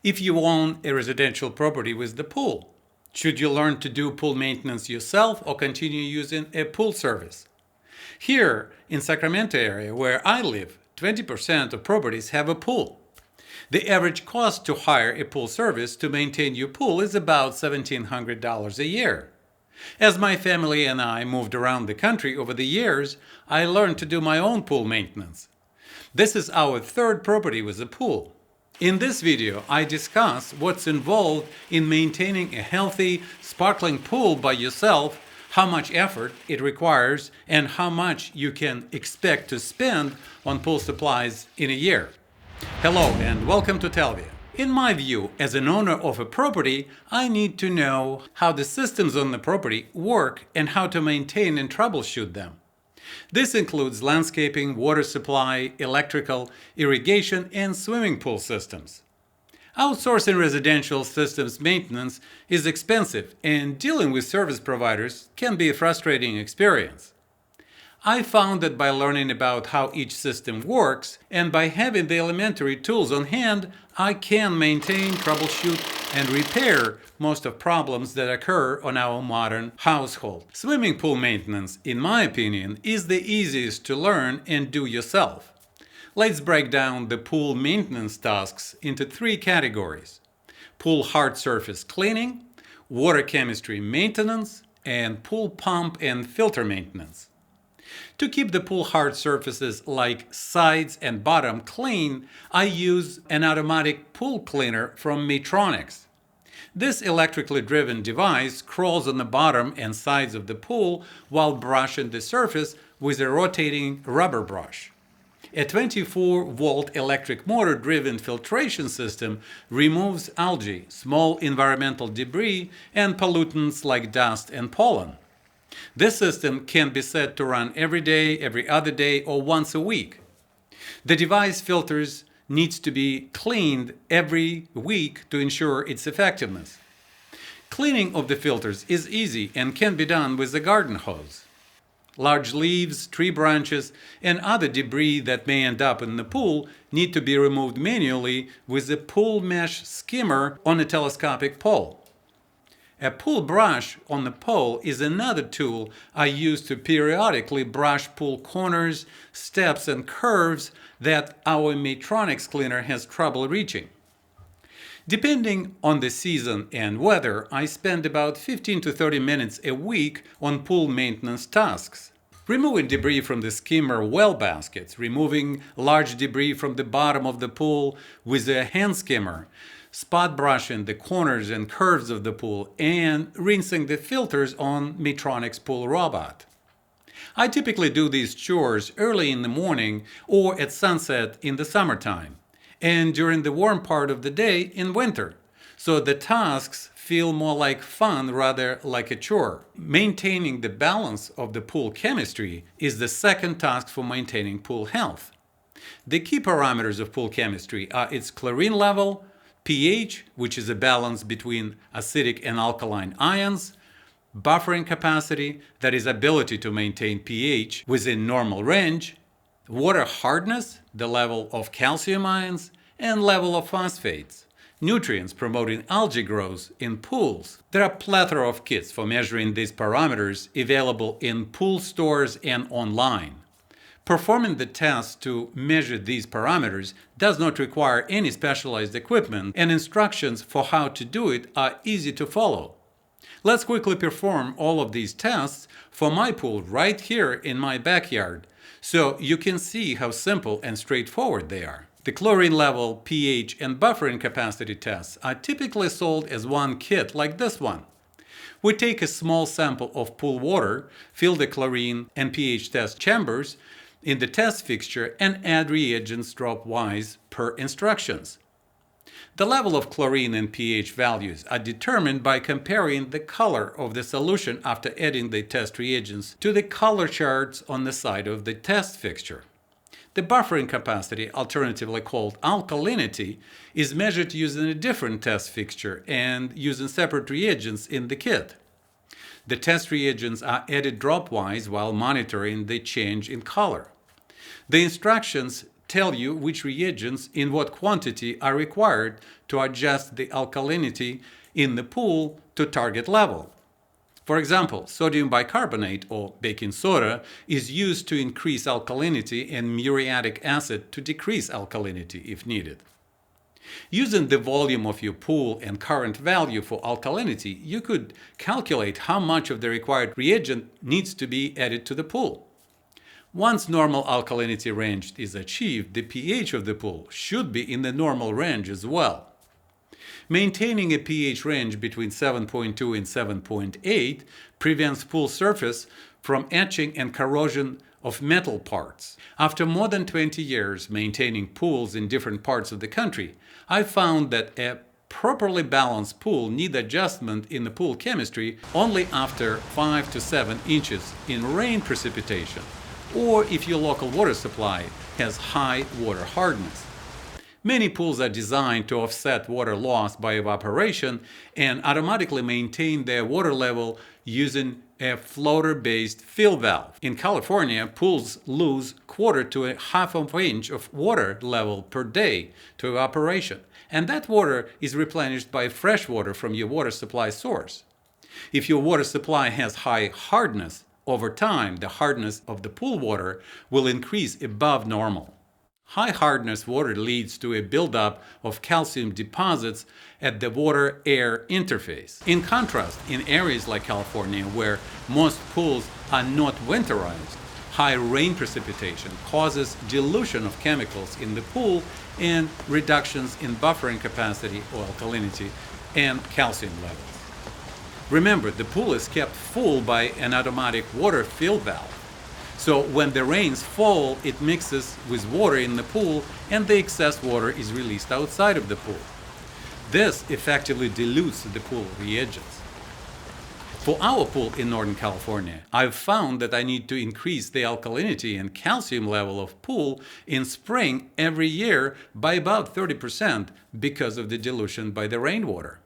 If you own a residential property with the pool, should you learn to do pool maintenance yourself or continue using a pool service? Here in Sacramento area where I live, 20% of properties have a pool. The average cost to hire a pool service to maintain your pool is about $1,700 a year. As my family and I moved around the country over the years, I learned to do my own pool maintenance. This is our third property with a pool. In this video, I discuss what's involved in maintaining a healthy, sparkling pool by yourself, how much effort it requires, and how much you can expect to spend on pool supplies in a year. Hello and welcome to Telvia. In my view, as an owner of a property, I need to know how the systems on the property work and how to maintain and troubleshoot them. This includes landscaping, water supply, electrical, irrigation, and swimming pool systems. Outsourcing residential systems maintenance is expensive, and dealing with service providers can be a frustrating experience. I found that by learning about how each system works and by having the elementary tools on hand, I can maintain, troubleshoot, and repair most of problems that occur on our modern household. Swimming pool maintenance, in my opinion, is the easiest to learn and do yourself. Let's break down the pool maintenance tasks into three categories: pool hard surface cleaning, water chemistry maintenance, and pool pump and filter maintenance. To keep the pool hard surfaces like sides and bottom clean, I use an automatic pool cleaner from Maytronics. This electrically driven device crawls on the bottom and sides of the pool while brushing the surface with a rotating rubber brush. A 24-volt electric motor-driven filtration system removes algae, small environmental debris, and pollutants like dust and pollen. This system can be set to run every day, every other day, or once a week. The device filters needs to be cleaned every week to ensure its effectiveness. Cleaning of the filters is easy and can be done with a garden hose. Large leaves, tree branches, and other debris that may end up in the pool need to be removed manually with a pool mesh skimmer on a telescopic pole. A pool brush on the pole is another tool I use to periodically brush pool corners, steps, and curves that our Maytronics cleaner has trouble reaching. Depending on the season and weather, I spend about 15 to 30 minutes a week on pool maintenance tasks. Removing debris from the skimmer well baskets, removing large debris from the bottom of the pool with a hand skimmer, spot brushing the corners and curves of the pool, and rinsing the filters on Maytronics pool robot. I typically do these chores early in the morning or at sunset in the summertime, and during the warm part of the day in winter, so the tasks feel more like fun rather like a chore. Maintaining the balance of the pool chemistry is the second task for maintaining pool health. The key parameters of pool chemistry are its chlorine level, pH, which is a balance between acidic and alkaline ions, buffering capacity, that is ability to maintain pH within normal range, water hardness, the level of calcium ions, and level of phosphates, nutrients promoting algae growth in pools. There are a plethora of kits for measuring these parameters available in pool stores and online. Performing the test to measure these parameters does not require any specialized equipment, and instructions for how to do it are easy to follow. Let's quickly perform all of these tests for my pool right here in my backyard, so you can see how simple and straightforward they are. The chlorine level, pH, and buffering capacity tests are typically sold as one kit like this one. We take a small sample of pool water, fill the chlorine and pH test chambers in the test fixture, and add reagents drop-wise per instructions. The level of chlorine and pH values are determined by comparing the color of the solution after adding the test reagents to the color charts on the side of the test fixture. The buffering capacity, alternatively called alkalinity, is measured using a different test fixture and using separate reagents in the kit. The test reagents are added drop-wise while monitoring the change in color. The instructions tell you which reagents in what quantity are required to adjust the alkalinity in the pool to target level. For example, sodium bicarbonate or baking soda is used to increase alkalinity and muriatic acid to decrease alkalinity if needed. Using the volume of your pool and current value for alkalinity, you could calculate how much of the required reagent needs to be added to the pool. Once normal alkalinity range is achieved, the pH of the pool should be in the normal range as well. Maintaining a pH range between 7.2 and 7.8 prevents pool surface from etching and corrosion of metal parts. After more than 20 years maintaining pools in different parts of the country, I found that a properly balanced pool needs adjustment in the pool chemistry only after 5 to 7 inches in rain precipitation, or if your local water supply has high water hardness. Many pools are designed to offset water loss by evaporation and automatically maintain their water level using a floater-based fill valve. In California, pools lose quarter to a half of an inch of water level per day to evaporation, and that water is replenished by fresh water from your water supply source. If your water supply has high hardness, over time the hardness of the pool water will increase above normal. High hardness water leads to a buildup of calcium deposits at the water-air interface. In contrast, in areas like California, where most pools are not winterized, high rain precipitation causes dilution of chemicals in the pool and reductions in buffering capacity or alkalinity and calcium levels. Remember, the pool is kept full by an automatic water fill valve. So when the rains fall, it mixes with water in the pool and the excess water is released outside of the pool. This effectively dilutes the pool reagents. For our pool in Northern California, I've found that I need to increase the alkalinity and calcium level of pool in spring every year by about 30% because of the dilution by the rainwater.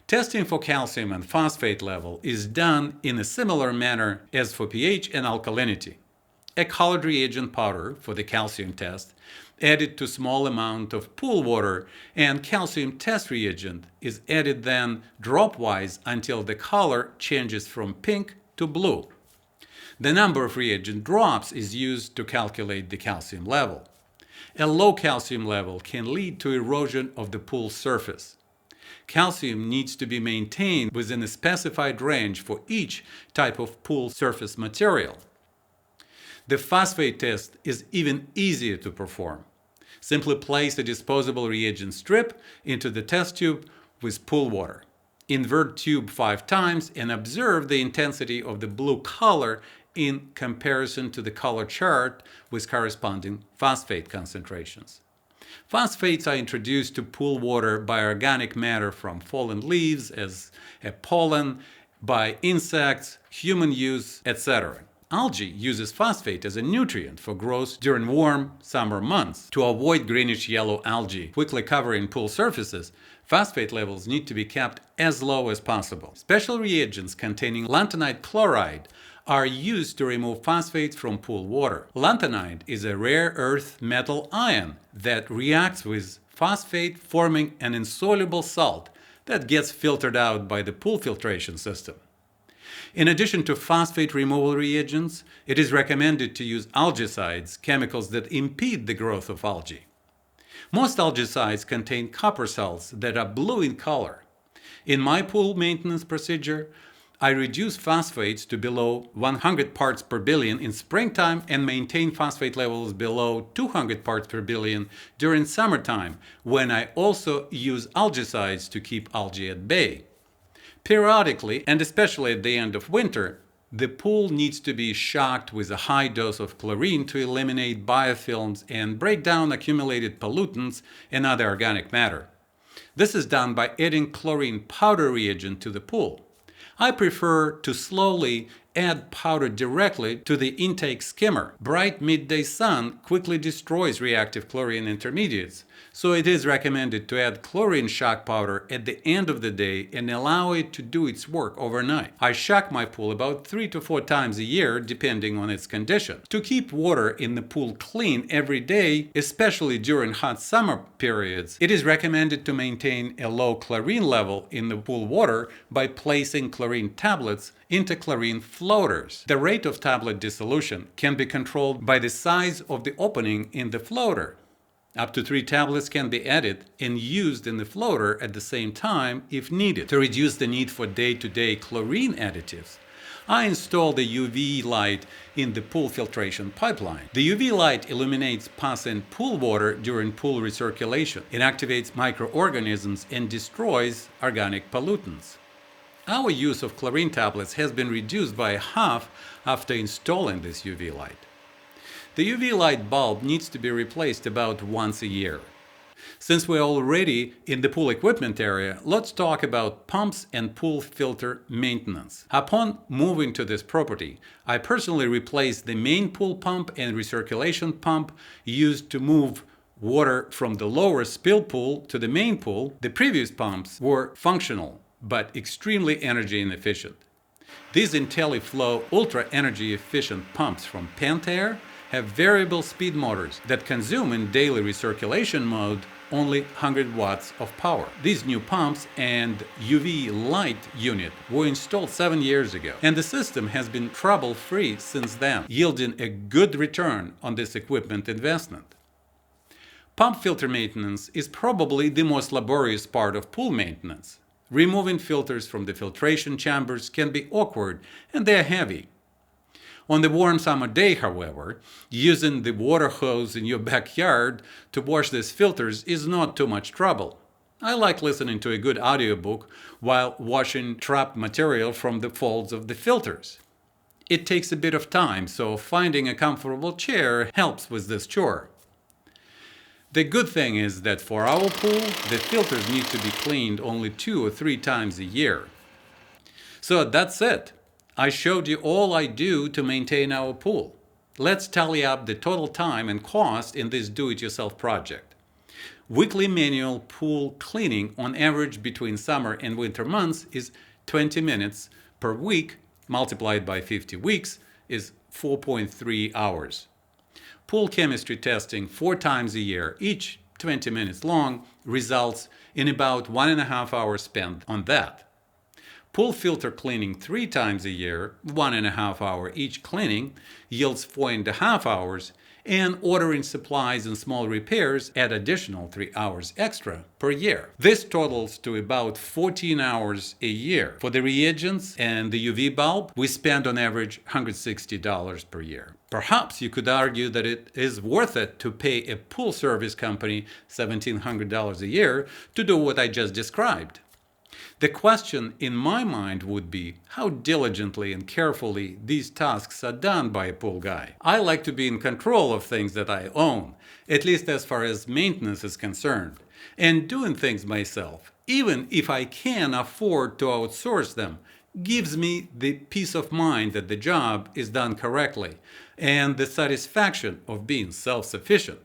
Testing for calcium and phosphate level is done in a similar manner as for pH and alkalinity. A colored reagent powder for the calcium test added to small amount of pool water and calcium test reagent is added then dropwise until the color changes from pink to blue. The number of reagent drops is used to calculate the calcium level. A low calcium level can lead to erosion of the pool surface. Calcium needs to be maintained within a specified range for each type of pool surface material. The phosphate test is even easier to perform. Simply place a disposable reagent strip into the test tube with pool water. Invert tube 5 times and observe the intensity of the blue color in comparison to the color chart with corresponding phosphate concentrations. Phosphates are introduced to pool water by organic matter from fallen leaves as a pollen, by insects, human use, etc. Algae uses phosphate as a nutrient for growth during warm summer months. To avoid greenish-yellow algae quickly covering pool surfaces, phosphate levels need to be kept as low as possible. Special reagents containing lanthonide chloride are used to remove phosphates from pool water. Lanthonide is a rare earth metal ion that reacts with phosphate, forming an insoluble salt that gets filtered out by the pool filtration system. In addition to phosphate removal reagents, it is recommended to use algicides, chemicals that impede the growth of algae. Most algicides contain copper salts that are blue in color. In my pool maintenance procedure, I reduce phosphates to below 100 parts per billion in springtime and maintain phosphate levels below 200 parts per billion during summertime, when I also use algicides to keep algae at bay. Periodically, and especially at the end of winter, the pool needs to be shocked with a high dose of chlorine to eliminate biofilms and break down accumulated pollutants and other organic matter. This is done by adding chlorine powder reagent to the pool. I prefer to slowly Add powder directly to the intake skimmer. Bright midday sun quickly destroys reactive chlorine intermediates, so it is recommended to add chlorine shock powder at the end of the day and allow it to do its work overnight. I shock my pool about 3 to 4 times a year depending on its condition. To keep water in the pool clean every day, especially during hot summer periods, it is recommended to maintain a low chlorine level in the pool water by placing chlorine tablets into chlorine floaters. The rate of tablet dissolution can be controlled by the size of the opening in the floater. Up to 3 tablets can be added and used in the floater at the same time if needed. To reduce the need for day-to-day chlorine additives, I installed a UV light in the pool filtration pipeline. The UV light illuminates passing pool water during pool recirculation. It activates microorganisms and destroys organic pollutants. Our use of chlorine tablets has been reduced by half after installing this UV light. The UV light bulb needs to be replaced about once a year. Since we're already in the pool equipment area, let's talk about pumps and pool filter maintenance. Upon moving to this property, I personally replaced the main pool pump and recirculation pump used to move water from the lower spill pool to the main pool. The previous pumps were functional, but extremely energy inefficient. These IntelliFlow ultra energy efficient pumps from Pentair have variable speed motors that consume in daily recirculation mode only 100 watts of power. These new pumps and UV light unit were installed 7 years ago, and the system has been trouble-free since then, yielding a good return on this equipment investment. Pump filter maintenance is probably the most laborious part of pool maintenance. Removing filters from the filtration chambers can be awkward and they are heavy. On the warm summer day, however, using the water hose in your backyard to wash these filters is not too much trouble. I like listening to a good audiobook while washing trapped material from the folds of the filters. It takes a bit of time, so finding a comfortable chair helps with this chore. The good thing is that for our pool, the filters need to be cleaned only 2 or 3 times a year. So that's it. I showed you all I do to maintain our pool. Let's tally up the total time and cost in this do-it-yourself project. Weekly manual pool cleaning on average between summer and winter months is 20 minutes per week, multiplied by 50 weeks is 4.3 hours. Pool chemistry testing 4 times a year, each 20 minutes long, results in about 1.5 hours spent on that. Pool filter cleaning 3 times a year, 1.5 hour each cleaning, yields 4.5 hours, and ordering supplies and small repairs add additional 3 hours extra per year. This totals to about 14 hours a year. For the reagents and the UV bulb, we spend on average $160 per year. Perhaps you could argue that it is worth it to pay a pool service company $1,700 a year to do what I just described. The question in my mind would be how diligently and carefully these tasks are done by a pool guy. I like to be in control of things that I own, at least as far as maintenance is concerned, and doing things myself, even if I can afford to outsource them, gives me the peace of mind that the job is done correctly and the satisfaction of being self-sufficient.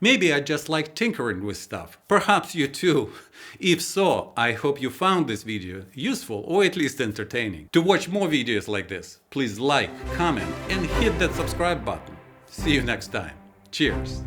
Maybe I just like tinkering with stuff. Perhaps you too. If so, I hope you found this video useful or at least entertaining. To watch more videos like this, please like, comment, and hit that subscribe button. See you next time. Cheers.